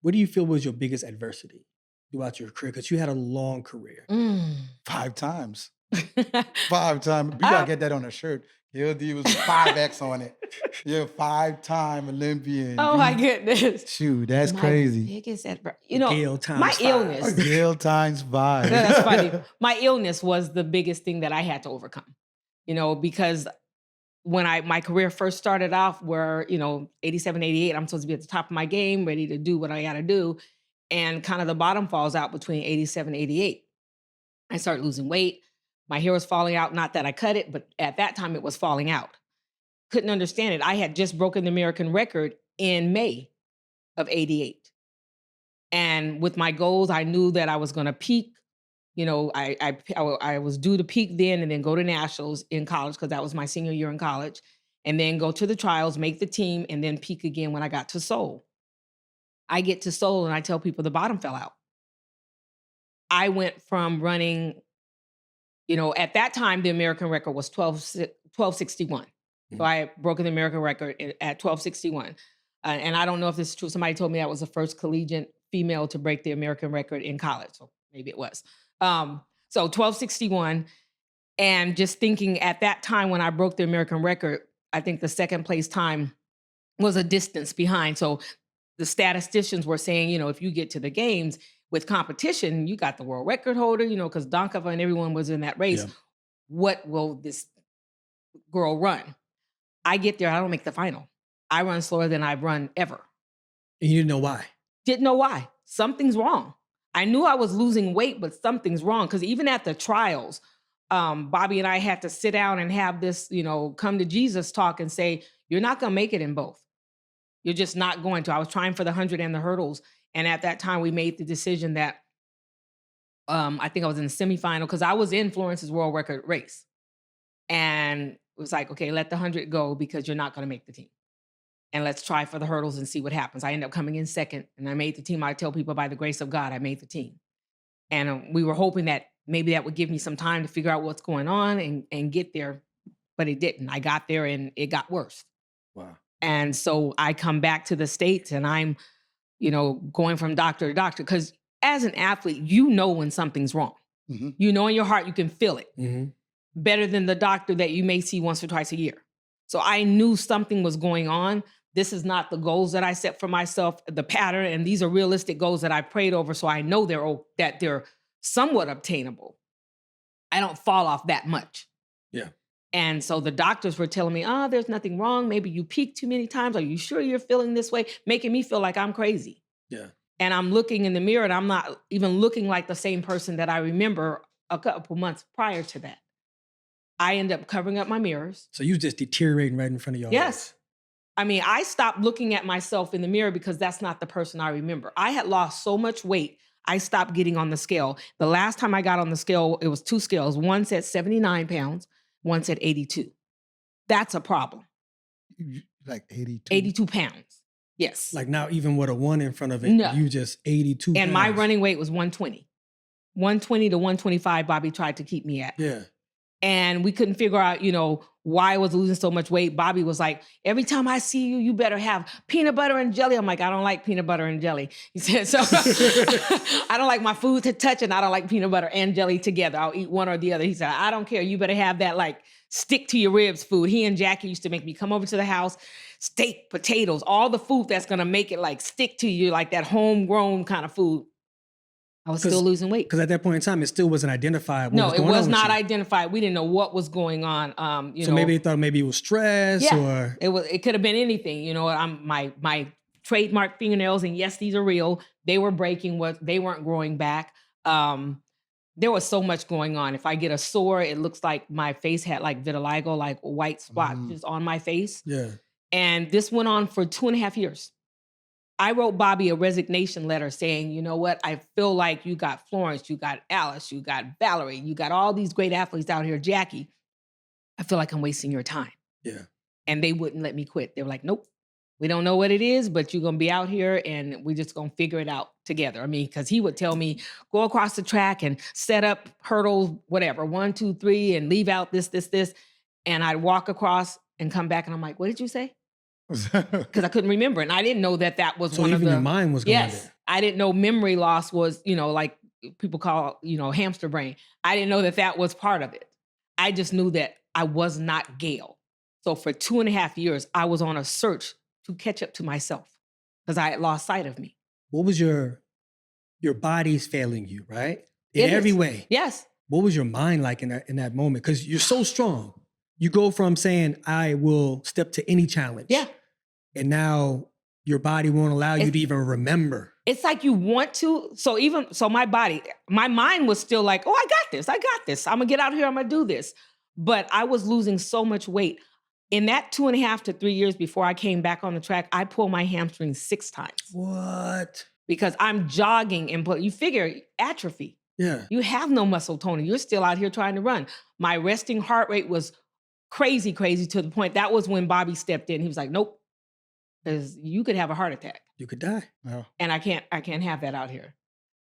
what do you feel was your biggest adversity throughout your career? Because you had a long career. 5 times. 5 times. We gotta get that on a shirt. Gail Devers with 5X on it. You're a 5-time Olympian. Oh my goodness. Shoot, that's My crazy. biggest Gail my times 5. illness. Gail times 5. That's funny. My illness was the biggest thing that I had to overcome. Because when my career first started off, where 87, 88, I'm supposed to be at the top of my game, ready to do what I got to do, and kind of the bottom falls out between 87, 88. I started losing weight. My hair was falling out. Not that I cut it, but at that time it was falling out. Couldn't understand it. I had just broken the American record in May of 88. And with my goals, I knew that I was going to peak. I was due to peak then and then go to nationals in college, because that was my senior year in college, and then go to the trials, make the team, and then peak again when I got to Seoul. I get to Seoul and I tell people the bottom fell out. I went from running, at that time, the American record was 1261. So I had broken the American record at 1261. And I don't know if this is true. Somebody told me I was the first collegiate female to break the American record in college. So maybe it was. So 1261. And just thinking at that time when I broke the American record, I think the second place time was a distance behind. So the statisticians were saying, if you get to the games with competition, you got the world record holder, because Donkova and everyone was in that race. Yeah. What will this girl run? I get there, I don't make the final. I run slower than I've run ever. And you didn't know why? Didn't know why. Something's wrong. I knew I was losing weight, but something's wrong. Because even at the trials, Bobby and I had to sit down and have this, come to Jesus talk and say, you're not going to make it in both. You're just not going to. I was trying for the 100 and the hurdles. And at that time, we made the decision that I think I was in the semifinal, because I was in Florence's world record race. And it was like, okay, let the 100 go, because you're not going to make the team. And let's try for the hurdles and see what happens. I ended up coming in second, and I made the team. I tell people, by the grace of God, I made the team. And we were hoping that maybe that would give me some time to figure out what's going on and get there. But it didn't. I got there and it got worse. Wow. And so I come back to the States and I'm, going from doctor to doctor. Because as an athlete, when something's wrong. Mm-hmm. In your heart, you can feel it. Mm-hmm. Better than the doctor that you may see once or twice a year. So I knew something was going on. This is not the goals that I set for myself, the pattern, and these are realistic goals that I prayed over, so I know that they're somewhat obtainable. I don't fall off that much. Yeah. And so the doctors were telling me, there's nothing wrong. Maybe you peaked too many times. Are you sure you're feeling this way? Making me feel like I'm crazy. Yeah. And I'm looking in the mirror and I'm not even looking like the same person that I remember a couple months prior to that. I end up covering up my mirrors. So you just deteriorating right in front of your eyes. Yes. I mean, I stopped looking at myself in the mirror because that's not the person I remember. I had lost so much weight, I stopped getting on the scale. The last time I got on the scale, it was 2 scales. One said 79 pounds, one said 82. That's a problem. Like 82? 82 pounds. Yes. Like now, even with a 1 in front of it, no. You just 82 And pounds. my running weight was 120. 120 to 125, Bobby tried to keep me at. Yeah. And we couldn't figure out, why I was losing so much weight. Bobby was like, every time I see you, you better have peanut butter and jelly. I'm like, I don't like peanut butter and jelly. He said, so I don't like my food to touch, and I don't like peanut butter and jelly together. I'll eat one or the other. He said, I don't care. You better have that like stick to your ribs food. He and Jackie used to make me come over to the house, steak, potatoes, all the food that's going to make it like stick to you, like that homegrown kind of food. I was still losing weight. Because at that point in time, it still wasn't identified. No, it was not identified. We didn't know what was going on. So maybe they thought maybe it was stress, or it could have been anything. My trademark fingernails, and yes, these are real. They were breaking. They weren't growing back. There was so much going on. If I get a sore, it looks like my face had like vitiligo, like white spots on my face. Yeah. And this went on for 2.5 years. I wrote Bobby a resignation letter saying, you know what? I feel like you got Florence, you got Alice, you got Valerie, you got all these great athletes out here, Jackie. I feel like I'm wasting your time. Yeah. And they wouldn't let me quit. They were like, nope, we don't know what it is, but you're going to be out here and we're just going to figure it out together. I mean, because he would tell me, go across the track and set up hurdles, whatever, 1, 2, 3, and leave out this. And I'd walk across and come back and I'm like, what did you say? Because I couldn't remember. And I didn't know that was so one of the... So even your mind was going yes. there. I didn't know memory loss was, like people call, hamster brain. I didn't know that that was part of it. I just knew that I was not Gail. So for 2.5 years, I was on a search to catch up to myself because I had lost sight of me. What was your body's failing you, right? In It every is. way. Yes. What was your mind like in that moment? Because you're so strong. You go from saying, I will step to any challenge. Yeah. And now your body won't allow you to even remember. It's like you want to. So my mind was still like, oh, I got this. I'm gonna get out here, I'm gonna do this. But I was losing so much weight. In that 2.5 to 3 years before I came back on the track, I pulled my hamstring 6 times. What? Because I'm jogging you figure atrophy. Yeah. You have no muscle toning. You're still out here trying to run. My resting heart rate was crazy to the point. That was when Bobby stepped in. He was like, nope, because you could have a heart attack. You could die. Yeah. And I can't have that out here.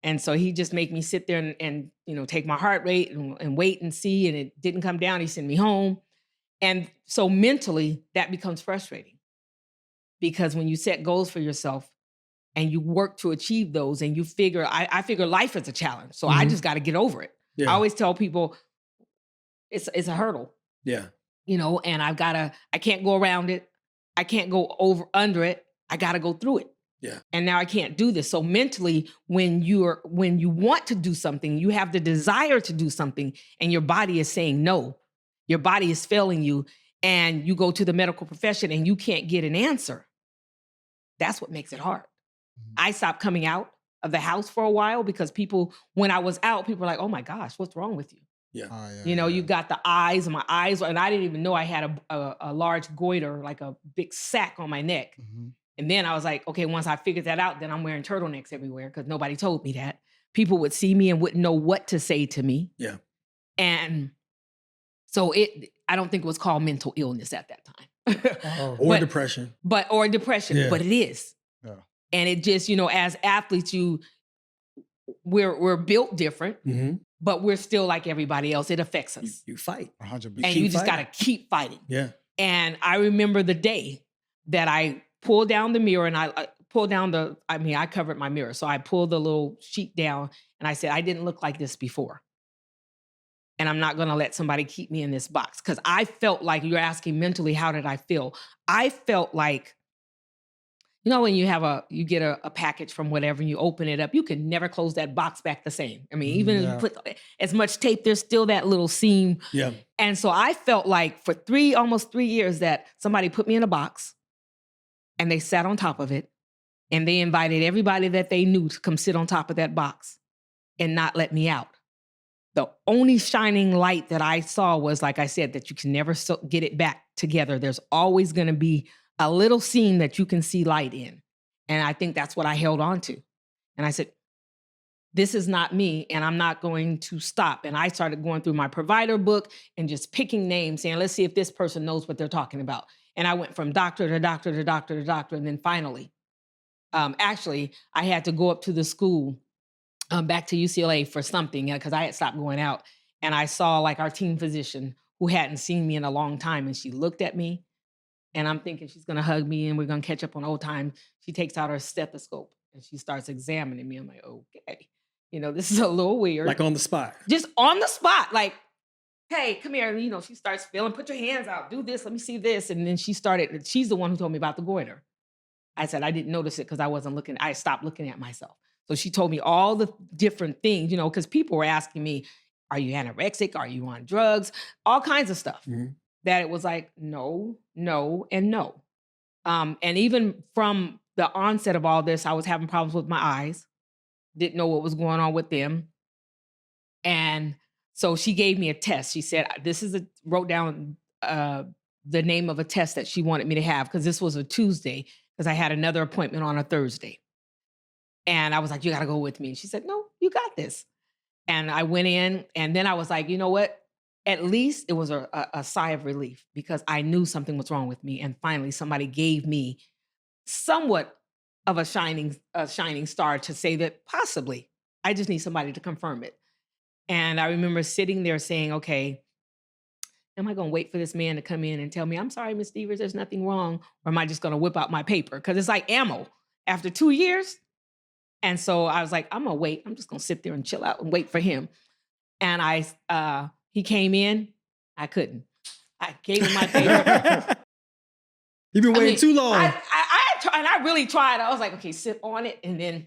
And so he just made me sit there and take my heart rate and wait and see. And it didn't come down. He sent me home. And so mentally that becomes frustrating because when you set goals for yourself and you work to achieve those and you figure, I figure life is a challenge. So I just got to get over it. Yeah. I always tell people it's a hurdle. Yeah. And I can't go around it. I can't go under it. I got to go through it. Yeah. And now I can't do this. So mentally, when you want to do something, you have the desire to do something and your body is saying no, your body is failing you and you go to the medical profession and you can't get an answer. That's what makes it hard. I stopped coming out of the house for a while because when I was out, people were like, oh my gosh, what's wrong with you? Yeah. Oh, yeah. You got my eyes, and I didn't even know I had a large goiter, like a big sack on my neck. Mhm. And then I was like, okay, once I figured that out, then I'm wearing turtlenecks everywhere because nobody told me that. People would see me and wouldn't know what to say to me. Yeah. And so I don't think it was called mental illness at that time. Or depression. Or depression, Yeah. but it is. Yeah. And it just, as athletes, we're built different, Mm-hmm. but we're still like everybody else. It affects us. You fight. 100%. And you just got to keep fighting. Yeah. And I remember the day that I pulled down the mirror and I pulled down I covered my mirror. So I pulled the little sheet down and I said, I didn't look like this before. And I'm not going to let somebody keep me in this box. Because I felt like, you're asking mentally, how did I feel? I felt like, when you get a package from whatever and you open it up, you can never close that box back the same. I mean, even if you put as much tape, there's still that little seam. Yeah. And so I felt like for almost 3 years that somebody put me in a box and they sat on top of it and they invited everybody that they knew to come sit on top of that box and not let me out. The only shining light that I saw was, like I said, that you can never get it back together. There's always going to be a little seam that you can see light in. And I think that's what I held on to. And I said, this is not me and I'm not going to stop. And I started going through my provider book and just picking names, saying, let's see if this person knows what they're talking about. And I went from doctor to doctor to doctor to doctor. And then finally, actually, I had to go up to the school, back to UCLA for something because I had stopped going out. And I saw like our team physician who hadn't seen me in a long time. And she looked at me and I'm thinking she's going to hug me and we're going to catch up on old time. She takes out her stethoscope and she starts examining me. I'm like, okay, this is a little weird. Like on the spot. Just on the spot, like, hey, come here. She starts feeling, put your hands out, do this, let me see this. And then she's the one who told me about the goiter. I said, I didn't notice it because I wasn't looking, I stopped looking at myself. So she told me all the different things, because people were asking me, are you anorexic? Are you on drugs? All kinds of stuff. Mm-hmm. That it was like, no, no, and no. And even from the onset of all this, I was having problems with my eyes. Didn't know what was going on with them. And so she gave me a test. She said, wrote down the name of a test that she wanted me to have because this was a Tuesday because I had another appointment on a Thursday. And I was like, you got to go with me. And she said, no, you got this. And I went in and then I was like, you know what? At least it was a sigh of relief because I knew something was wrong with me. And finally, somebody gave me somewhat of a shining star to say that possibly I just need somebody to confirm it. And I remember sitting there saying, okay, am I going to wait for this man to come in and tell me, I'm sorry, Miss Devers, there's nothing wrong? Or am I just going to whip out my paper? Because it's like ammo. After 2 years, And so I was like, I'm gonna wait. I'm just gonna sit there and chill out and wait for him. And he came in. I couldn't. I gave him my paper. You've been waiting too long. I really tried. I was like, okay, sit on it.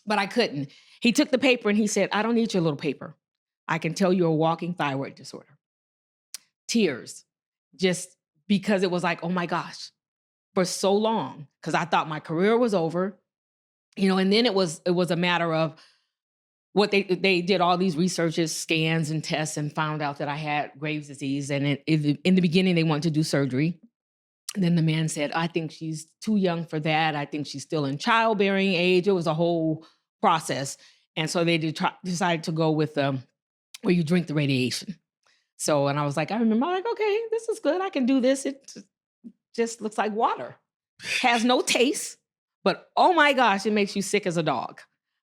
But I couldn't. He took the paper and he said, I don't need your little paper. I can tell you're a walking thyroid disorder. Tears, just because it was like, oh my gosh, for so long, because I thought my career was over, and then it was a matter of what they did all these researches, scans and tests, and found out that I had Graves' disease. And in the beginning, they wanted to do surgery. And then the man said, I think she's too young for that. I think she's still in childbearing age. It was a whole process. And so they decided to go with where you drink the radiation. So, and I was like, I remember, I'm like, okay, this is good. I can do this. It just looks like water. Has no taste, but oh my gosh, it makes you sick as a dog.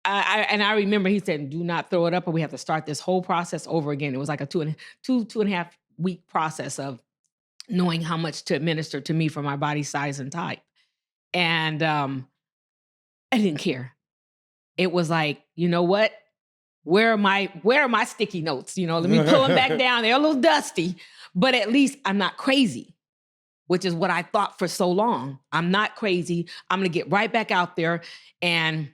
I remember he said, do not throw it up, or we have to start this whole process over again. It was like a two and a half week process of knowing how much to administer to me for my body size and type. And I didn't care. It was like, you know what? Where are my sticky notes? Let me pull them back down. They're a little dusty, but at least I'm not crazy, which is what I thought for so long. I'm not crazy. I'm going to get right back out there. And